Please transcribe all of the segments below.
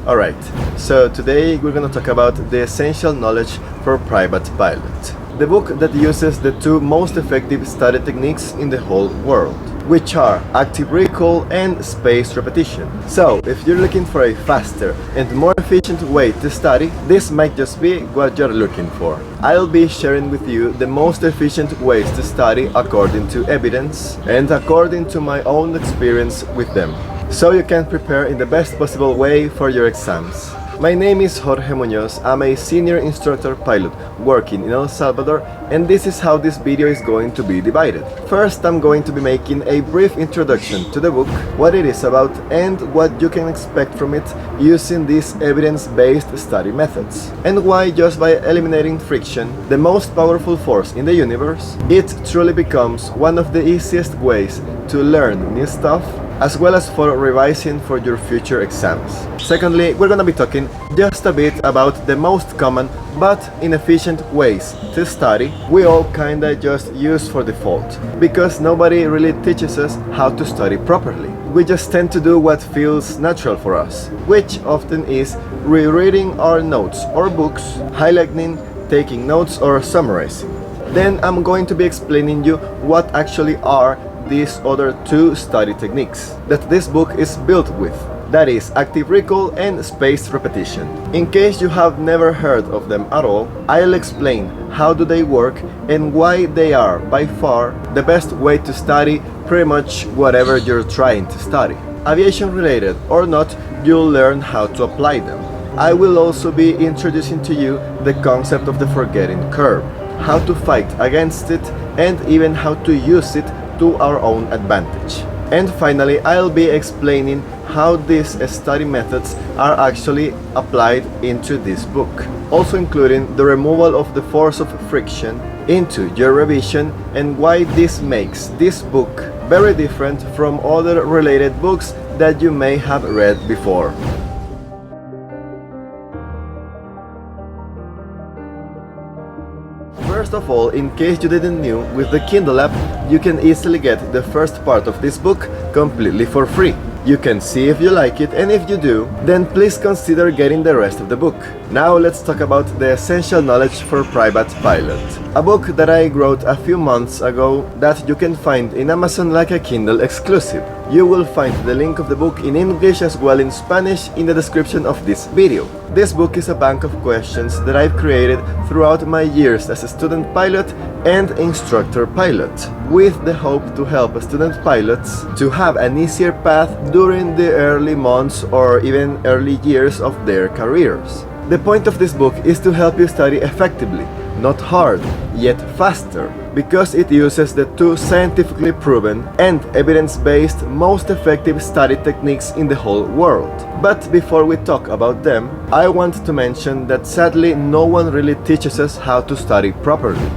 Alright, so today we're gonna talk about the essential knowledge for private pilot. The book that uses the two most effective study techniques in the whole world, which are active recall and spaced repetition. So, if you're looking for a faster and more efficient way to study, this might just be what you're looking for. I'll be sharing with you the most efficient ways to study according to evidence and according to my own experience with them, so you can prepare in the best possible way for your exams. My name is Jorge Muñoz. I'm a senior instructor pilot working in El Salvador, and this is how this video is going to be divided. First, I'm going to be making a brief introduction to the book, what it is about, and what you can expect from it using these evidence-based study methods, and why just by eliminating friction, the most powerful force in the universe, it truly becomes one of the easiest ways to learn new stuff, as well as for revising for your future exams. Secondly, we're gonna be talking just a bit about the most common but inefficient ways to study we all kinda just use for default, because nobody really teaches us how to study properly. We just tend to do what feels natural for us, which often is rereading our notes or books, highlighting, taking notes, or summarizing. Then I'm going to be explaining you what actually are these other two study techniques that this book is built with, that is active recall and spaced repetition. In case you have never heard of them at all, I'll explain how do they work and why they are by far the best way to study pretty much whatever you're trying to study. Aviation related or not, you'll learn how to apply them. I will also be introducing to you the concept of the forgetting curve, how to fight against it, and even how to use it to our own advantage. And finally, I'll be explaining how these study methods are actually applied into this book, also including the removal of the force of friction into your revision and why this makes this book very different from other related books that you may have read before. First of all, in case you didn't know, with the Kindle app, you can easily get the first part of this book completely for free. You can see if you like it, and if you do, then please consider getting the rest of the book. Now let's talk about the essential knowledge for private pilot, a book that I wrote a few months ago that you can find in Amazon like a Kindle exclusive. You will find the link of the book in English as well in Spanish in the description of this video. This book is a bank of questions that I've created throughout my years as a student pilot and instructor pilot, with the hope to help student pilots to have an easier path during the early months or even early years of their careers. The point of this book is to help you study effectively, not hard, yet faster, because it uses the two scientifically proven and evidence-based most effective study techniques in the whole world. But before we talk about them, I want to mention that sadly no one really teaches us how to study properly.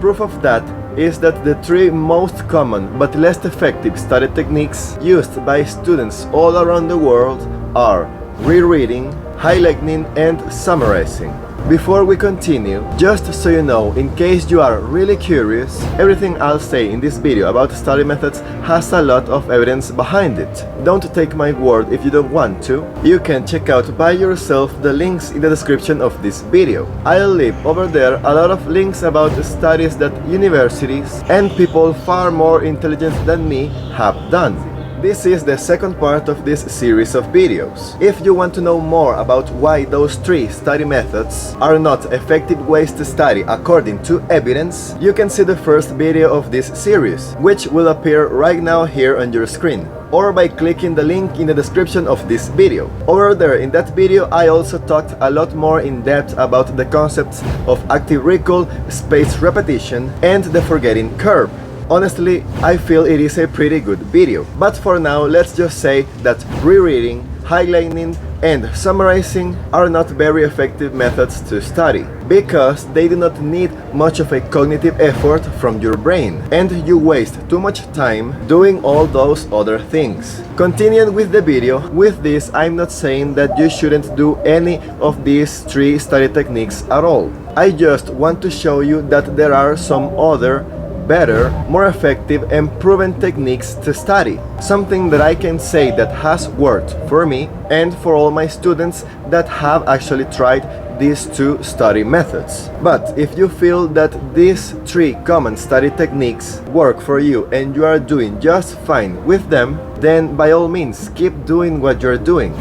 Proof of that is that the three most common but less effective study techniques used by students all around the world are rereading, highlighting, and summarizing. Before we continue, just so you know, in case you are really curious, everything I'll say in this video about study methods has a lot of evidence behind it. Don't take my word if you don't want to. You can check out by yourself the links in the description of this video. I'll leave over there a lot of links about studies that universities and people far more intelligent than me have done. This is the second part of this series of videos. If you want to know more about why those three study methods are not effective ways to study according to evidence, you can see the first video of this series, which will appear right now here on your screen, or by clicking the link in the description of this video. Over there in that video, I also talked a lot more in depth about the concepts of active recall, spaced repetition, and the forgetting curve. Honestly, I feel it is a pretty good video, but for now let's just say that rereading, highlighting, and summarizing are not very effective methods to study, because they do not need much of a cognitive effort from your brain, and you waste too much time doing all those other things. Continuing with the video, with this I'm not saying that you shouldn't do any of these three study techniques at all. I just want to show you that there are some other better, more effective and proven techniques to study. Something that I can say that has worked for me and for all my students that have actually tried these two study methods. But if you feel that these three common study techniques work for you and you are doing just fine with them, then by all means keep doing what you're doing.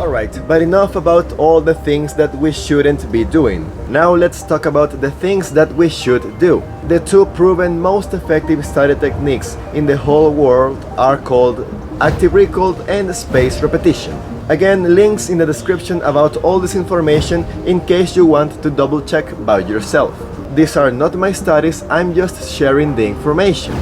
Alright, but enough about all the things that we shouldn't be doing. Now let's talk about the things that we should do. The two proven most effective study techniques in the whole world are called active recall and spaced repetition. Again, links in the description about all this information in case you want to double check by yourself. These are not my studies, I'm just sharing the information.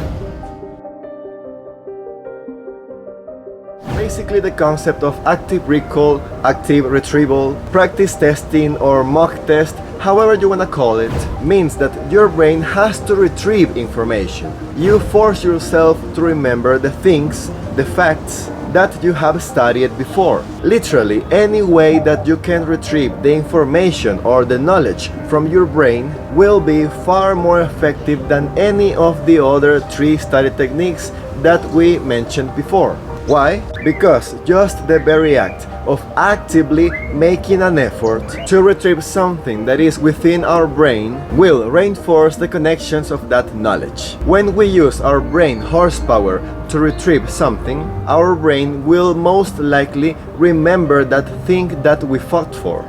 Basically, the concept of active recall, active retrieval, practice testing or mock test, however you wanna call it, means that your brain has to retrieve information. You force yourself to remember the things, the facts that you have studied before. Literally, any way that you can retrieve the information or the knowledge from your brain will be far more effective than any of the other three study techniques that we mentioned before. Why? Because just the very act of actively making an effort to retrieve something that is within our brain will reinforce the connections of that knowledge. When we use our brain horsepower to retrieve something, our brain will most likely remember that thing that we fought for.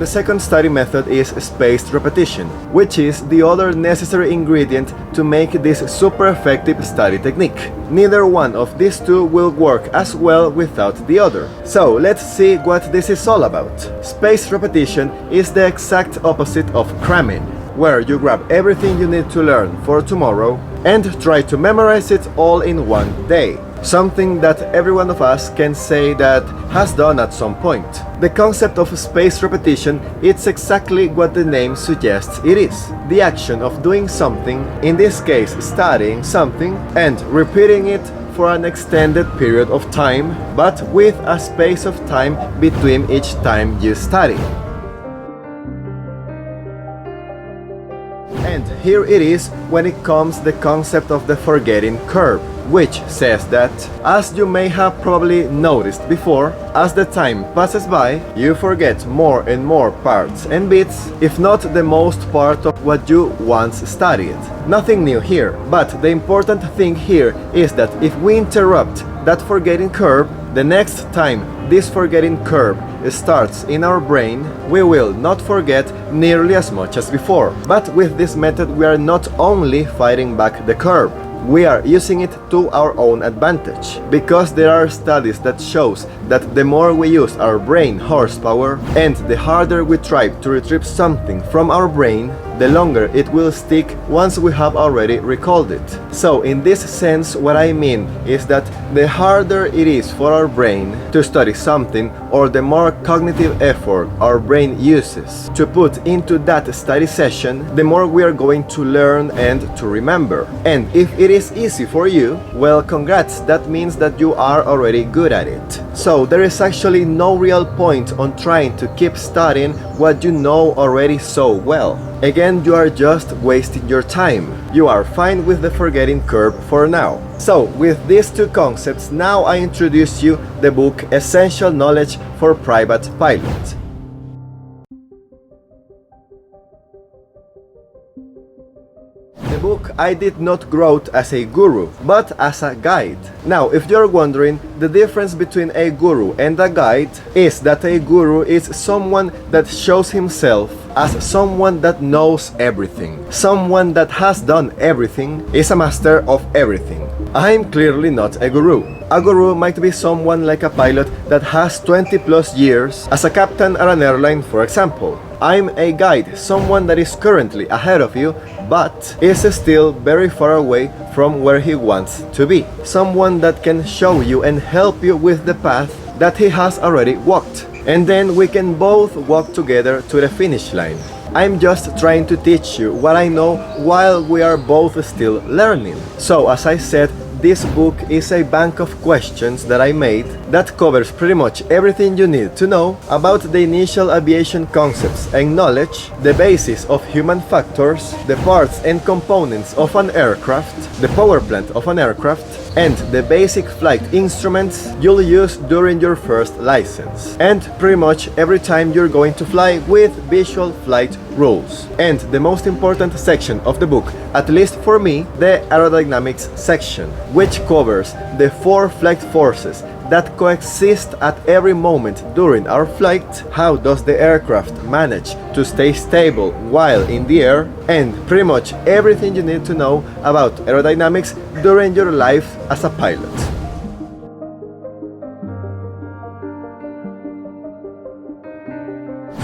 The second study method is spaced repetition, which is the other necessary ingredient to make this super effective study technique. Neither one of these two will work as well without the other. So let's see what this is all about. Spaced repetition is the exact opposite of cramming, where you grab everything you need to learn for tomorrow and try to memorize it all in one day. Something that every one of us can say that has done at some point. The concept of spaced repetition is exactly what the name suggests it is. The action of doing something, in this case studying something, and repeating it for an extended period of time, but with a space of time between each time you study. And here it is when it comes the concept of the forgetting curve, which says that, as you may have probably noticed before, as the time passes by, you forget more and more parts and bits, if not the most part of what you once studied. Nothing new here, but the important thing here is that if we interrupt that forgetting curve, the next time this forgetting curve starts in our brain, we will not forget nearly as much as before. But with this method, we are not only fighting back the curve, we are using it to our own advantage, because there are studies that shows that the more we use our brain horsepower and the harder we try to retrieve something from our brain, the longer it will stick once we have already recalled it. So in this sense, what I mean is that the harder it is for our brain to study something, or the more cognitive effort our brain uses to put into that study session, the more we are going to learn and to remember. And if it is easy for you, well, congrats, that means that you are already good at it. So there is actually no real point on trying to keep studying what you know already so well. Again, you are just wasting your time. You are fine with the forgetting curve for now. So, with these two concepts, now I introduce you the book Essential Knowledge for Private Pilots. The book I did not wrote as a guru, but as a guide. Now, if you're wondering, the difference between a guru and a guide is that a guru is someone that shows himself as someone that knows everything. Someone that has done everything, is a master of everything. I'm clearly not a guru. A guru might be someone like a pilot that has 20 plus years as a captain at an airline, for example. I'm a guide, someone that is currently ahead of you, but is still very far away from where he wants to be. Someone that can show you and help you with the path that he has already walked. And then we can both walk together to the finish line. I'm just trying to teach you what I know while we are both still learning. So as I said, this book is a bank of questions that I made that covers pretty much everything you need to know about the initial aviation concepts and knowledge, the basis of human factors, the parts and components of an aircraft, the power plant of an aircraft, and the basic flight instruments you'll use during your first license, and pretty much every time you're going to fly with visual flight rules. And the most important section of the book, at least for me, the aerodynamics section, which covers the 4 flight forces that coexist at every moment during our flight. How does the aircraft manage to stay stable while in the air, and pretty much everything you need to know about aerodynamics during your life as a pilot.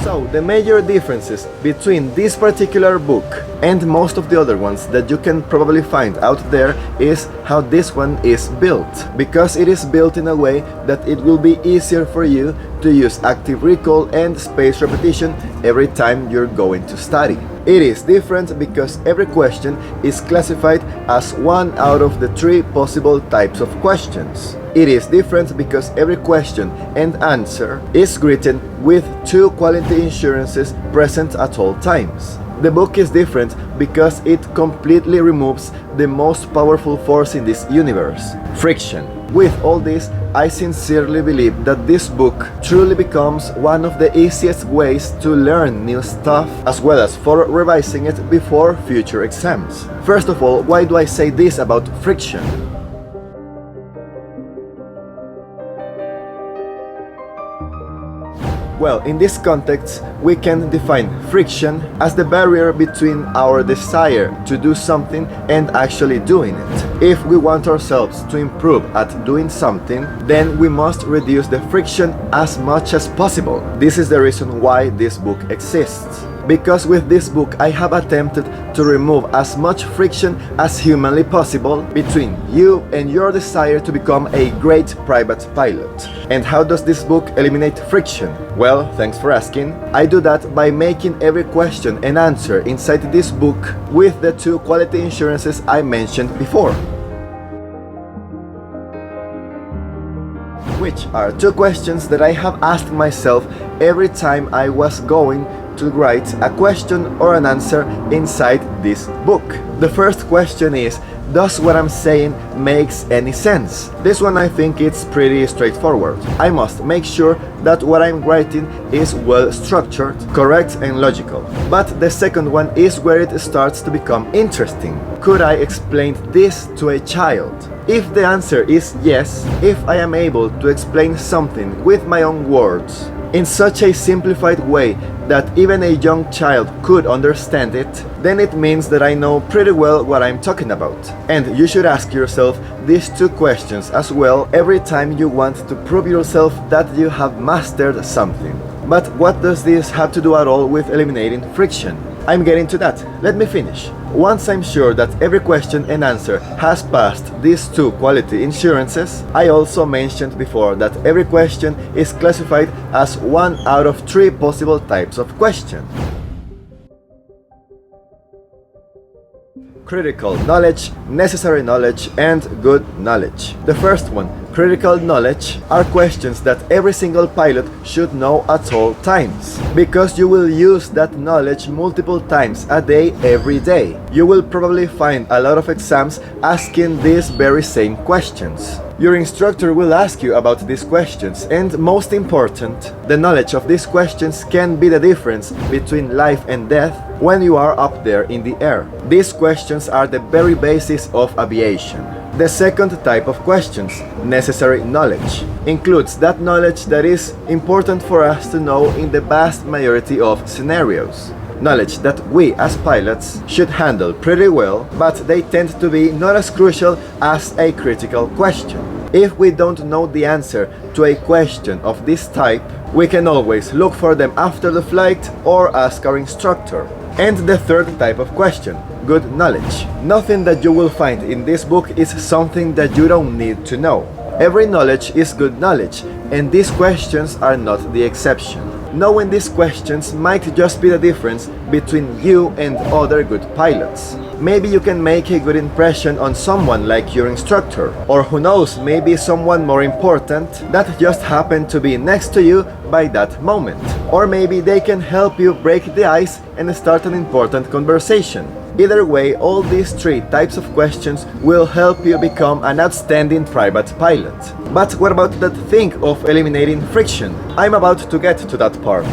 So, the major differences between this particular book and most of the other ones that you can probably find out there is how this one is built. Because it is built in a way that it will be easier for you to use active recall and spaced repetition every time you're going to study. It is different because every question is classified as one out of the 3 possible types of questions. It is different because every question and answer is written with 2 quality assurances present at all times. The book is different because it completely removes the most powerful force in this universe, friction. With all this, I sincerely believe that this book truly becomes one of the easiest ways to learn new stuff, as well as for revising it before future exams. First of all, why do I say this about friction? Well, in this context, we can define friction as the barrier between our desire to do something and actually doing it. If we want ourselves to improve at doing something, then we must reduce the friction as much as possible. This is the reason why this book exists. Because with this book I have attempted to remove as much friction as humanly possible between you and your desire to become a great private pilot. And how does this book eliminate friction? Well, thanks for asking. I do that by making every question and answer inside this book with the 2 quality assurances I mentioned before. Which are 2 questions that I have asked myself every time I was going to write a question or an answer inside this book. The first question is, does what I'm saying makes any sense? This one I think it's pretty straightforward. I must make sure that what I'm writing is well structured, correct and logical. But the second one is where it starts to become interesting. Could I explain this to a child? If the answer is yes, if I am able to explain something with my own words, in such a simplified way that even a young child could understand it, then it means that I know pretty well what I'm talking about. And you should ask yourself these 2 questions as well every time you want to prove yourself that you have mastered something. But what does this have to do at all with eliminating friction? I'm getting to that. Let me finish. Once I'm sure that every question and answer has passed these 2 quality assurances, I also mentioned before that every question is classified as one out of 3 possible types of question. Critical knowledge, necessary knowledge, and good knowledge. The first one, critical knowledge, are questions that every single pilot should know at all times, because you will use that knowledge multiple times a day, every day. You will probably find a lot of exams asking these very same questions. Your instructor will ask you about these questions, and most important, the knowledge of these questions can be the difference between life and death when you are up there in the air. These questions are the very basis of aviation. The second type of questions, necessary knowledge, includes that knowledge that is important for us to know in the vast majority of scenarios. Knowledge that we as pilots should handle pretty well, but they tend to be not as crucial as a critical question. If we don't know the answer to a question of this type, we can always look for them after the flight or ask our instructor. And the third type of question, good knowledge. Nothing that you will find in this book is something that you don't need to know. Every knowledge is good knowledge, and these questions are not the exception. Knowing these questions might just be the difference between you and other good pilots. Maybe you can make a good impression on someone like your instructor, or who knows, maybe someone more important that just happened to be next to you by that moment. Or maybe they can help you break the ice and start an important conversation. Either way, all these three types of questions will help you become an outstanding private pilot. But what about that thing of eliminating friction? I'm about to get to that part.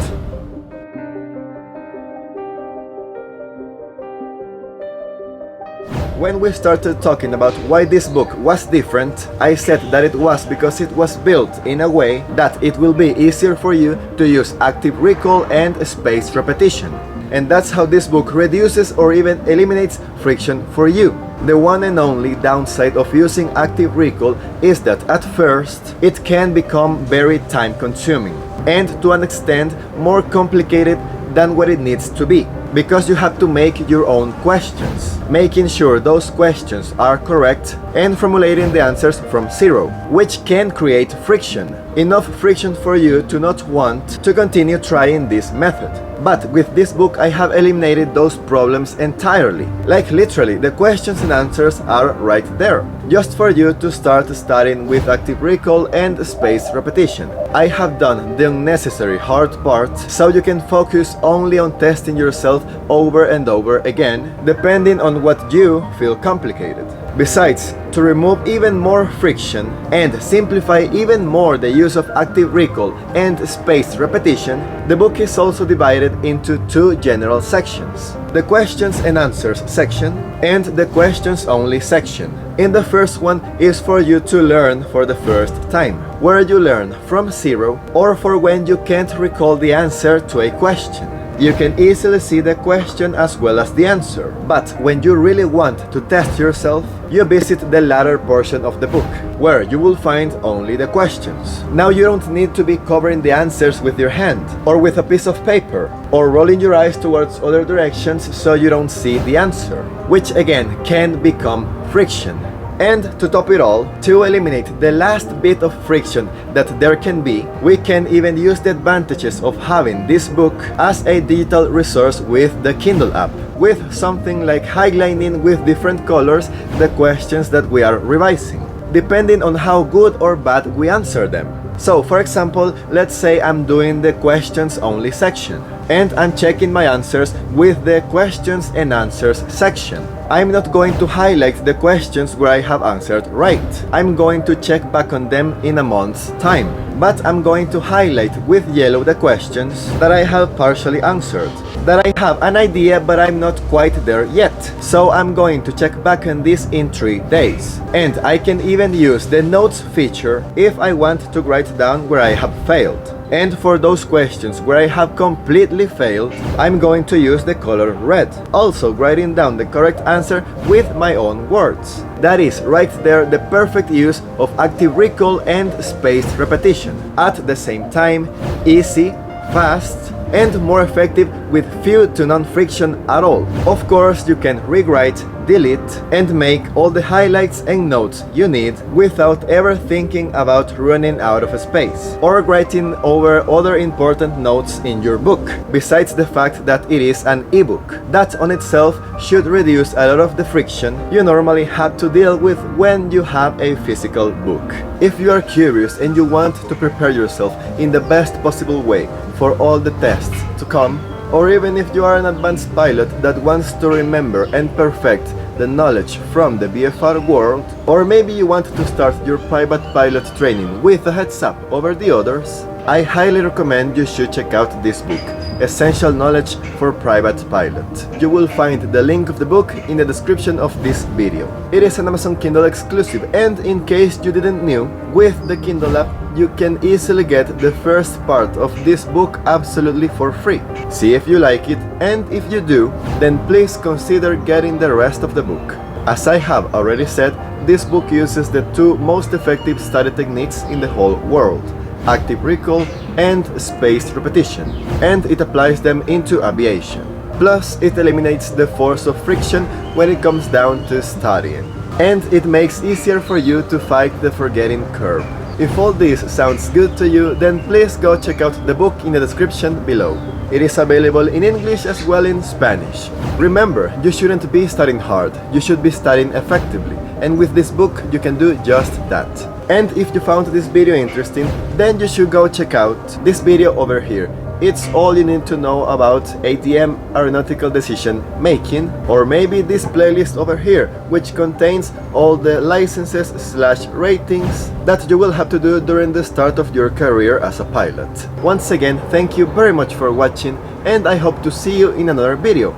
When we started talking about why this book was different, I said that it was because it was built in a way that it will be easier for you to use active recall and spaced repetition. And that's how this book reduces or even eliminates friction for you. The one and only downside of using active recall is that at first it can become very time consuming and to an extent more complicated than what it needs to be, because you have to make your own questions, making sure those questions are correct and formulating the answers from zero, which can create friction. Enough friction for you to not want to continue trying this method. But with this book I have eliminated those problems entirely. Like literally, the questions and answers are right there, just for you to start studying with active recall and spaced repetition. I have done the unnecessary hard part so you can focus only on testing yourself over and over again, depending on what you feel complicated. Besides, to remove even more friction and simplify even more the use of active recall and spaced repetition, the book is also divided into two general sections: the questions and answers section and the questions only section. In the first one is for you to learn for the first time, where you learn from zero or for when you can't recall the answer to a question. You can easily see the question as well as the answer, but when you really want to test yourself, you visit the latter portion of the book, where you will find only the questions. Now you don't need to be covering the answers with your hand, or with a piece of paper, or rolling your eyes towards other directions so you don't see the answer, which again can become friction. And to top it all, to eliminate the last bit of friction that there can be, we can even use the advantages of having this book as a digital resource with the Kindle app, with something like highlighting with different colors the questions that we are revising, depending on how good or bad we answer them. So, for example, let's say I'm doing the questions only section, and I'm checking my answers with the questions and answers section. I'm not going to highlight the questions where I have answered right. I'm going to check back on them in a month's time. But I'm going to highlight with yellow the questions that I have partially answered, that I have an idea but I'm not quite there yet. So I'm going to check back on this in 3 days. And I can even use the notes feature if I want to write down where I have failed. And for those questions where I have completely failed, I'm going to use the color red, also writing down the correct answer with my own words. That is right there the perfect use of active recall and spaced repetition. At the same time, easy, fast, and more effective with few to none friction at all. Of course, you can rewrite, delete, and make all the highlights and notes you need without ever thinking about running out of space or writing over other important notes in your book, besides the fact that it is an ebook. That on itself should reduce a lot of the friction you normally have to deal with when you have a physical book. If you are curious and you want to prepare yourself in the best possible way for all the tests to come, or even if you are an advanced pilot that wants to remember and perfect the knowledge from the BFR world, or maybe you want to start your private pilot training with a heads up over the others, I highly recommend you should check out this book, Essential Knowledge for Private Pilot. You will find the link of the book in the description of this video. It is an Amazon Kindle exclusive, and in case you didn't know, with the Kindle app you can easily get the first part of this book absolutely for free. See if you like it, and if you do, then please consider getting the rest of the book. As I have already said, this book uses the two most effective study techniques in the whole world: active recall and spaced repetition, and it applies them into aviation. Plus, it eliminates the force of friction when it comes down to studying, and it makes easier for you to fight the forgetting curve. If all this sounds good to you, then please go check out the book in the description below. It is available in English as well in Spanish. Remember, you shouldn't be studying hard, you should be studying effectively, and with this book you can do just that. And if you found this video interesting, then you should go check out this video over here. It's all you need to know about ATM, aeronautical decision making, or maybe this playlist over here, which contains all the licenses / ratings that you will have to do during the start of your career as a pilot. Once again, thank you very much for watching, and I hope to see you in another video.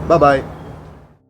Bye bye!